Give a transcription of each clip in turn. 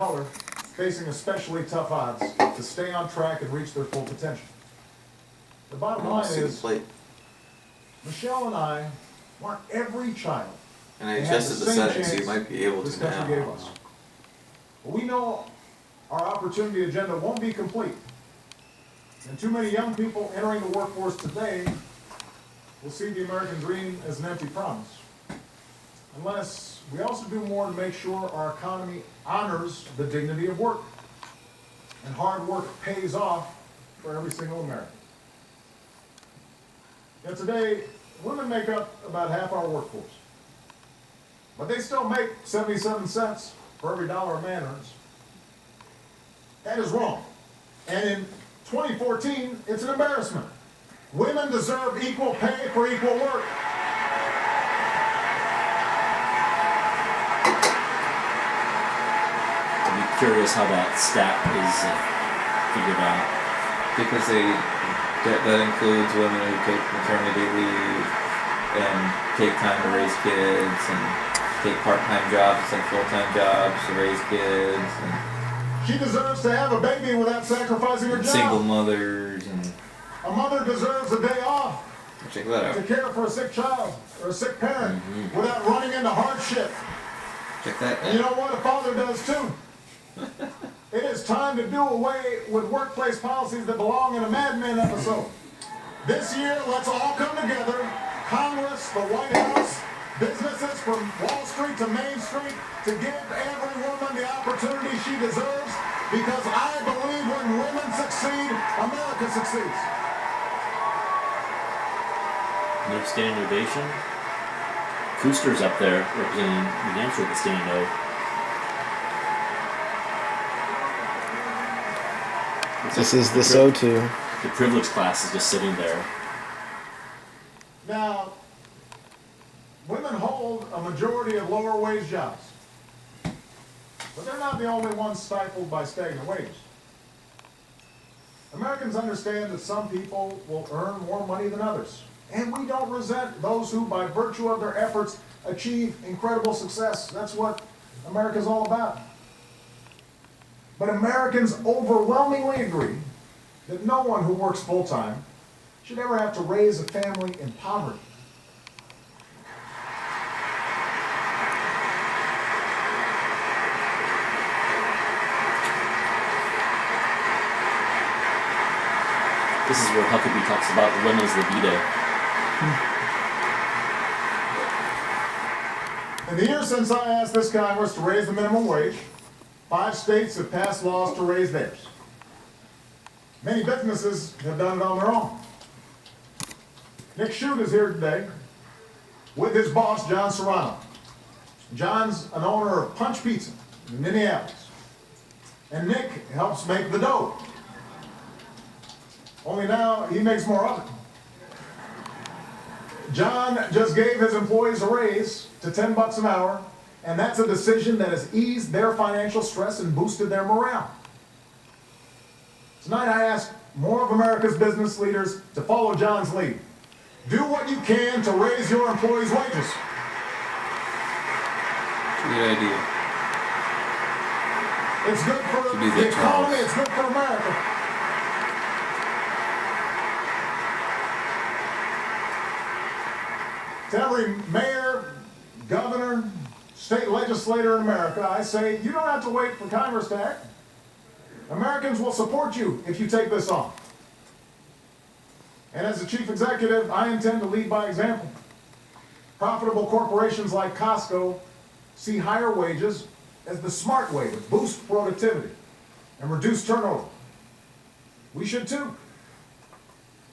color facing especially tough odds to stay on track and reach their full potential. The bottom line is, Michelle and I want every child. And I adjusted the settings so you might be able to now. But we know our opportunity agenda won't be complete. And too many young people entering the workforce today will see the American dream as an empty promise. Unless we also do more to make sure our economy honors the dignity of work. And hard work pays off for every single American. Now today, women make up about half our workforce. But they still make 77 cents for every dollar a man earns. That is wrong. And in 2014, it's an embarrassment. Women deserve equal pay for equal work. I'd be curious how that stat is figured out. Because that includes women who take maternity leave and take time to raise kids and take part-time jobs instead of full-time jobs to raise kids. And she deserves to have a baby without sacrificing her job. Single mothers and a mother deserves a day off check that out. to care for a sick child or a sick parent without running into hardship. Check that out. And you know what? A father does too. It is time to do away with workplace policies that belong in a Mad Men episode. This year, let's all come together, Congress, the White House, businesses from Wall Street to Main Street, to give every woman the opportunity she deserves, because I believe when women succeed, America succeeds. No standing ovation. Kuster's up there representing New Hampshire with the standing O. This is the SOTU. The privileged class is just sitting there. Now, women hold a majority of lower wage jobs. But they're not the only ones stifled by stagnant wages. Americans understand that some people will earn more money than others. And we don't resent those who, by virtue of their efforts, achieve incredible success. That's what America's all about. But Americans overwhelmingly agree that no one who works full-time should ever have to raise a family in poverty. This is where Huckabee talks about the women's libido. In the years since I asked this Congress to raise the minimum wage, 5 states have passed laws to raise theirs. Many businesses have done it on their own. Nick Shute is here today with his boss, John Serrano. John's an owner of Punch Pizza in Minneapolis. And Nick helps make the dough. Only now he makes more of it. John just gave his employees a raise to $10 an hour, and that's a decision that has eased their financial stress and boosted their morale. Tonight I ask more of America's business leaders to follow John's lead. Do what you can to raise your employees' wages. Good idea. It's good for the economy, it's good for America. To every mayor, governor, state legislator in America, I say, you don't have to wait for Congress to act. Americans will support you if you take this on. And as the chief executive, I intend to lead by example. Profitable corporations like Costco see higher wages as the smart way to boost productivity and reduce turnover. We should too.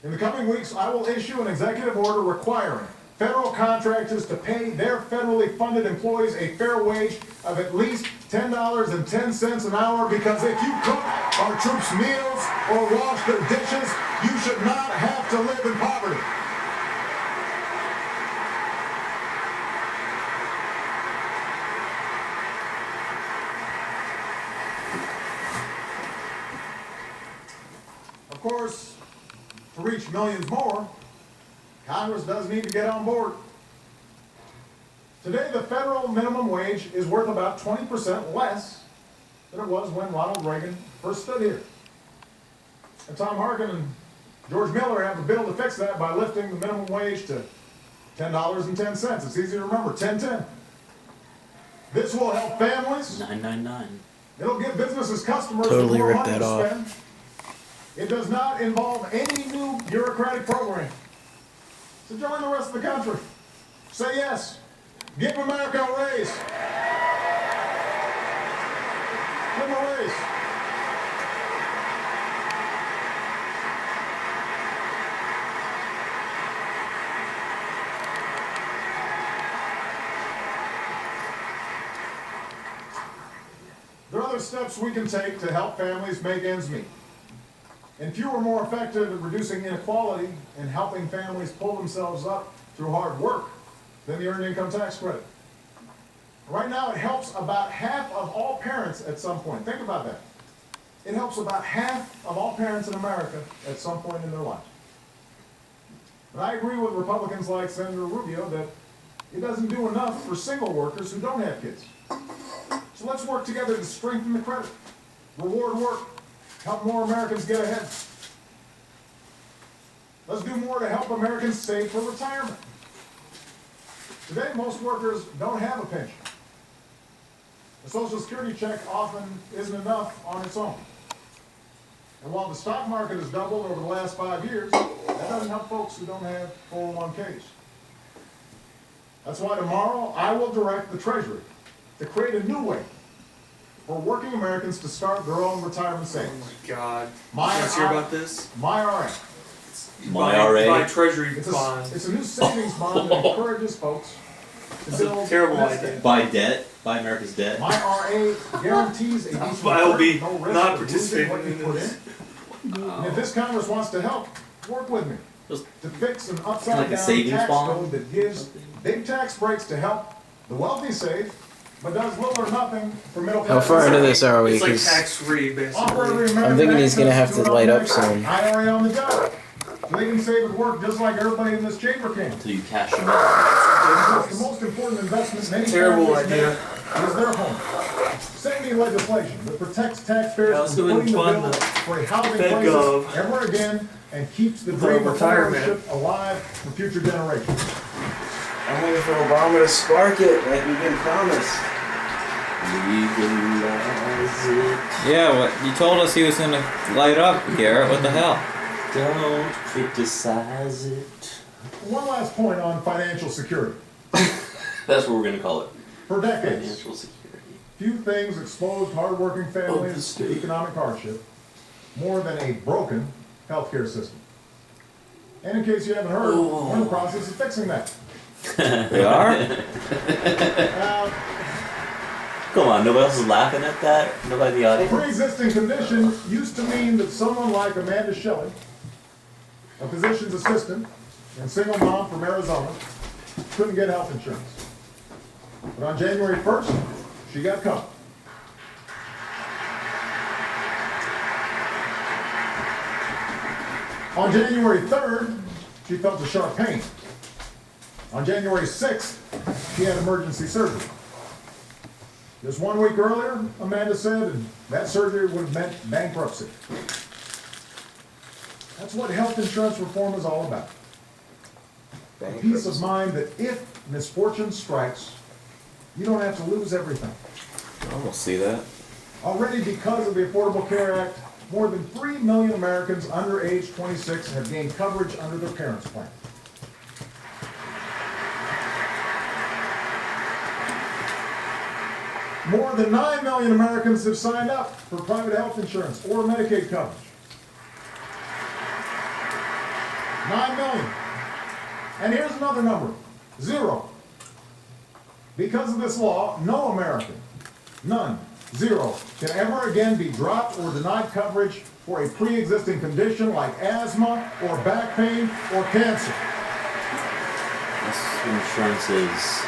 In the coming weeks, I will issue an executive order requiring federal contractors to pay their federally funded employees a fair wage of at least $10.10 an hour, because if you cook our troops' meals or wash their dishes, you should not have to live in poverty. Of course, to reach millions more, Congress does need to get on board. Today, the federal minimum wage is worth about 20% less than it was when Ronald Reagan first stood here. And Tom Harkin and George Miller have a bill to fix that by lifting the minimum wage to $10.10. It's easy to remember, 10.10. This will help families. 999. It'll give businesses customers Totally more ripped money that to off. spend. It does not involve any new bureaucratic program. So join the rest of the country. Say yes. Give America a raise. Give them a raise. There are other steps we can take to help families make ends meet. And few are more effective at reducing inequality and helping families pull themselves up through hard work than the Earned Income Tax Credit. Right now, it helps about half of all parents at some point. Think about that. It helps about half of all parents in America at some point in their lives. But I agree with Republicans like Senator Rubio that it doesn't do enough for single workers who don't have kids. So let's work together to strengthen the credit, reward work, help more Americans get ahead. Let's do more to help Americans save for retirement. Today, most workers don't have a pension. A Social Security check often isn't enough on its own. And while the stock market has doubled over the last 5 years, that doesn't help folks who don't have 401ks. That's why tomorrow I will direct the Treasury to create a new way for working Americans to start their own retirement savings. Oh my God. My You guys hear I- about this? MyRA. MyRA? Buy treasury It's bonds. a new savings bond that encourages folks to It's a build terrible nest idea. eggs. Buy debt, buy America's debt. MyRA guarantees a decent I will return, be no risk not of losing what you participating in put this. And if this Congress wants to help, work with me Just to fix an like upside a down savings tax bond? code that gives big tax breaks to help the wealthy save, but does little or nothing for middle class. How far into this are we? It's like 'Cause tax-free, Offer every basically. American thinking he's gonna have access to an light up automatic soon. IRA on the job. So they can save at work just like everybody in this chamber can. until you cash them in. It's the most important investment many Terrible families idea. make is their home. Send me legislation that protects taxpayers Yeah, let's from go putting the fund bill the for a housing Fed crisis Gov. ever again and keeps the With our dream of retirement. homeownership alive for future generations. I'm waiting for Obama to spark it like we've been promised. Legalize it. Yeah, what you told us he was gonna light up, Garrett. What the hell? Don't criticize it. One last point on financial security. That's what we're gonna call it. For decades, Financial security. few things exposed hardworking Of the families to state. economic hardship more than a broken healthcare system. And in case you haven't heard, we're in the process of fixing that. We are? Uh, Come on, nobody else is laughing at that? Nobody in the A audience? pre-existing condition used to mean that someone like Amanda Shelley, a physician's assistant and single mom from Arizona, couldn't get health insurance. But on January 1st, she got covered. On January 3rd, she felt a sharp pain. On January 6th, she had emergency surgery. Just 1 week earlier, Amanda said, that surgery would have meant bankruptcy. That's what health insurance reform is all about. A peace of mind that if misfortune strikes, you don't have to lose everything. I almost see that. Already, because of the Affordable Care Act, more than 3 million Americans under age 26 have gained coverage under their parents' plan. More than 9 million Americans have signed up for private health insurance or Medicaid coverage. 9 million. And here's another number, 0. Because of this law, no American, none, 0, can ever again be dropped or denied coverage for a pre-existing condition like asthma or back pain or cancer. This insurance is.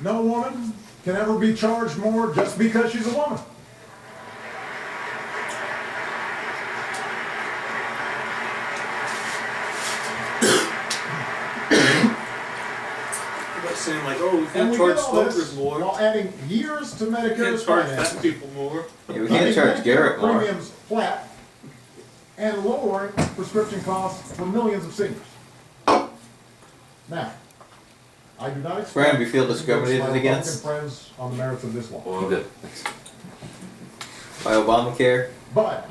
No woman can ever be charged more just because she's a woman. saying like, oh, we And can't we charge did all smokers this more. while adding years to We Medicare's can't charge finances. fat people more. Yeah, we can't charge Medicare Garrett more. premiums flat and lowering prescription costs for millions of seniors. Now, I do not expect. Brian, do you feel to vote discriminated my against? Republican friends on the merits of this law. Oh, good. Thanks. By Obamacare? But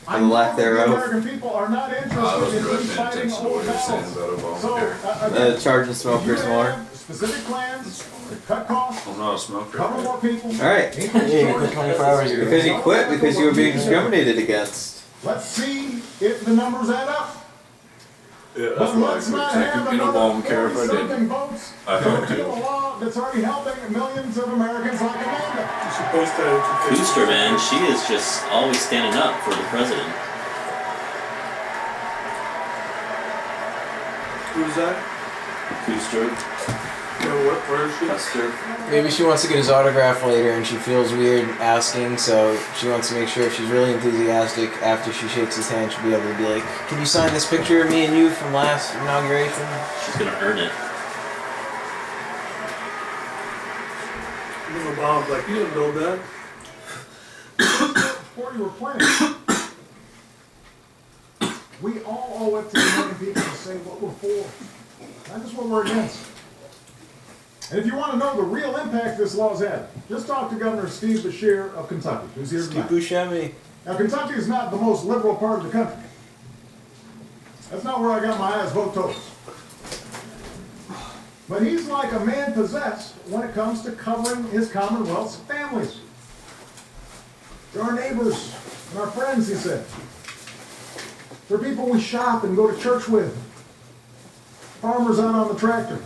I And the know lack that the thereof. American people are not I was interested in rushing fighting attention to old what you were saying battles. about So, Obamacare. again, Charging you smokers more? have specific plans that cut costs, I'm not a smoker. cover more people. Alright. increase Yeah, you choice. quit 24 hours ago. Because you quit because you were being discriminated against. Let's see if the numbers add up. Yeah, that's But why I let's quit not taking have in another Obamacare if I 40-something didn't. votes I to hope repeal to. a law that's already helping millions of Americans like Amanda. You're supposed to educate. Booster, man, she is just always standing up for the president. Who's that? Booster. No, what? Where is she? Custer. Maybe she wants to get his autograph later and she feels weird asking, so she wants to make sure if she's really enthusiastic after she shakes his hand, she'll be able to be like, can you sign this picture of me and you from last inauguration? She's gonna earn it. And then Obama's like, you didn't know that. Before you were planning, we all owe it to the American people to say what we're for, not just what we're against. And if you want to know the real impact this law's had, just talk to Governor Steve Beshear of Kentucky, who's here Steve tonight. Buscemi. Now, Kentucky is not the most liberal part of the country. That's not where I got my highest vote totals. But he's like a man possessed when it comes to covering his Commonwealth's families. They're our neighbors and our friends, he said. They're people we shop and go to church with. Farmers out on the tractor.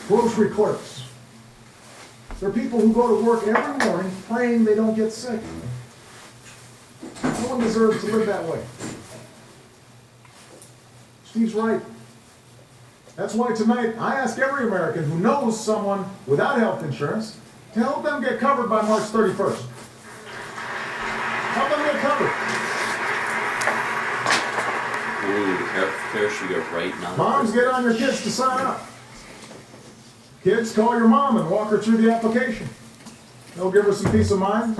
Grocery clerks. They're people who go to work every morning praying they don't get sick. No one deserves to live that way. Steve's right. That's why tonight I ask every American who knows someone without health insurance to help them get covered by March 31st. Help them get covered. Ooh, healthcare should go right now. Moms, get on your kids to sign up. Kids, call your mom and walk her through the application. They'll give her some peace of mind.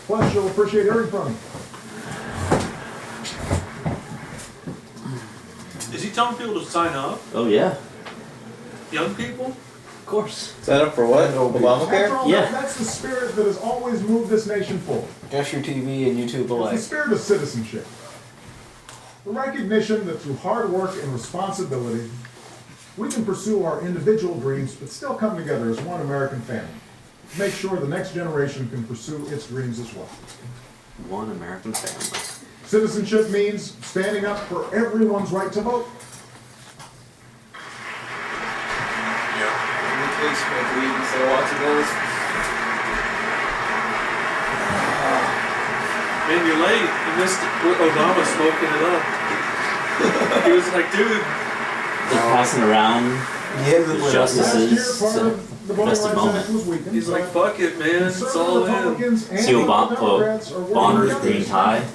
Plus, she'll appreciate hearing from you. Is he telling people to sign up? Oh yeah, Young people? of course. Sign up for what? After Obamacare? all, Yeah. that's the spirit that has always moved this nation forward. Just your TV and YouTube It's the alike. spirit of citizenship. The recognition that through hard work and responsibility, we can pursue our individual dreams, but still come together as one American family. Make sure the next generation can pursue its dreams as well. One American family. Citizenship means standing up for everyone's right to vote. Please smoke weed instead of watching those. Man, you're late. You missed Obama smoking it up. He was like, dude, They're passing around Yeah, the Last justices. year, part of the Voting Just a Rights moment. Act was weakened. he's like, but fuck it, man. It's conservative all in. Republicans and See Democrats are working Bonner's together green to tie.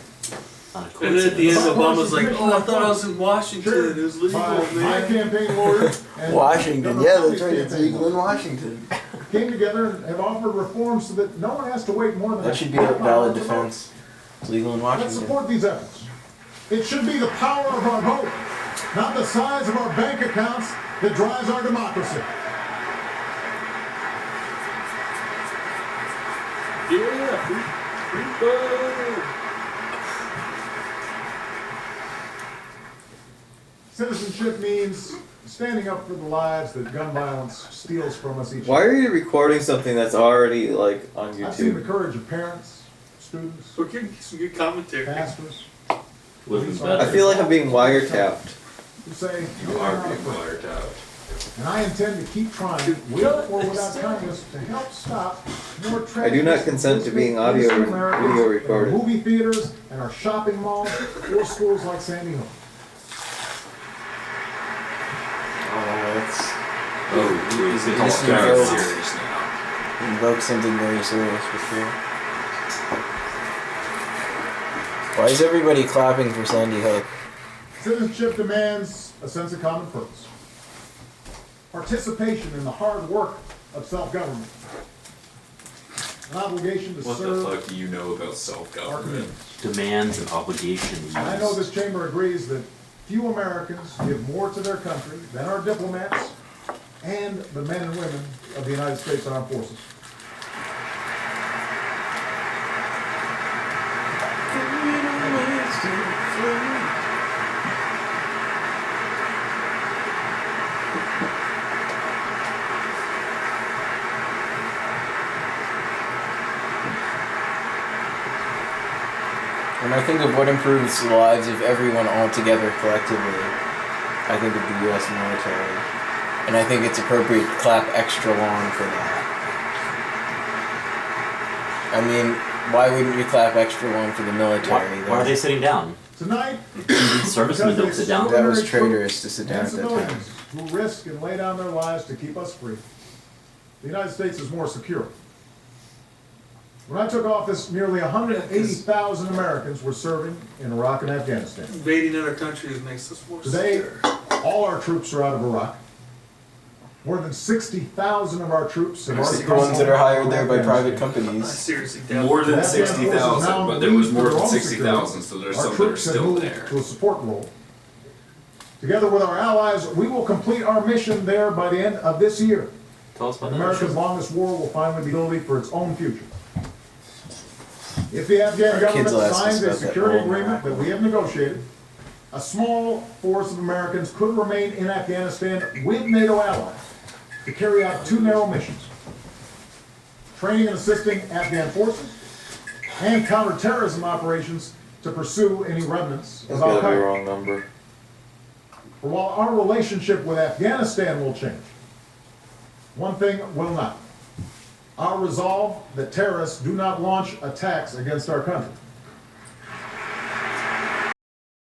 Not a And then at the end, coincidence. Obama's like, oh, I thought I was in Washington. Sure. It was legal, My man. campaign lawyers and Washington, Governor yeah, Kelly's that's right. It's campaign legal in Washington. came together and have offered reforms so that no one has to wait more than That should be half a hour valid to vote. defense. It's legal in Let's Washington. support these efforts. It should be the power of our vote, not the size of our bank accounts, that drives our democracy. Yeah, free vote. Citizenship means standing up for the lives that gun violence steals from us each Why day. are you recording something that's already like on I've seen the YouTube? courage of parents, students, We're getting some good commentary. pastors, Would be I better. feel like I'm being wiretapped. who say, You are being fired out. and I intend to keep trying, with or without kindness, to help stop more I tragedies. do not consent to being audio innocent and Americans video in our recorded. movie theaters and our shopping malls or schools like Sandy Hook. Oh, let's Oh, he's This getting is very very- serious now. invoke something very serious for sure. Why is everybody clapping for Sandy Hook? Citizenship demands a sense of common purpose. participation in the hard work of self-government, an obligation to What the serve fuck do you know about our self-government? communities. Demands and obligations. And I know this chamber agrees that few Americans give more to their country than our diplomats and the men and women of the United States Armed Forces. When I think of what improves the lives of everyone all together collectively, I think of the U.S. military. And I think it's appropriate to clap extra long for that. I mean, why wouldn't you clap extra long for the military? Why are they sitting down? Tonight, Servicemen don't sit down. That was traitorous to sit down and at that time. civilians who risk and lay down their lives to keep us free, the United States is more secure. When I took office, nearly 180,000 Americans were serving in Iraq and Afghanistan. Invading other countries makes us more Today, secure. all our troops are out of Iraq. More than 60,000 of our troops have already The ones that are hired there by private I companies. seriously doubt More than Afghan forces 60,000, now but there was lead more to than their own 60,000, so security. there's Our some that are troops have still moved there. to a support role. Together with our allies, we will complete our mission there by the end of this year. Tell us about And that. America's longest war will finally be ability for its own future. If the Afghan Our kids government will ask us signs a about that security all agreement that we have negotiated, a small force of Americans could remain in Afghanistan with NATO allies to carry out two narrow missions: training and assisting Afghan forces, and counterterrorism operations to pursue any remnants of Al Qaeda. wrong number. For while our relationship with Afghanistan will change, one thing will not: our resolve that terrorists do not launch attacks against our country.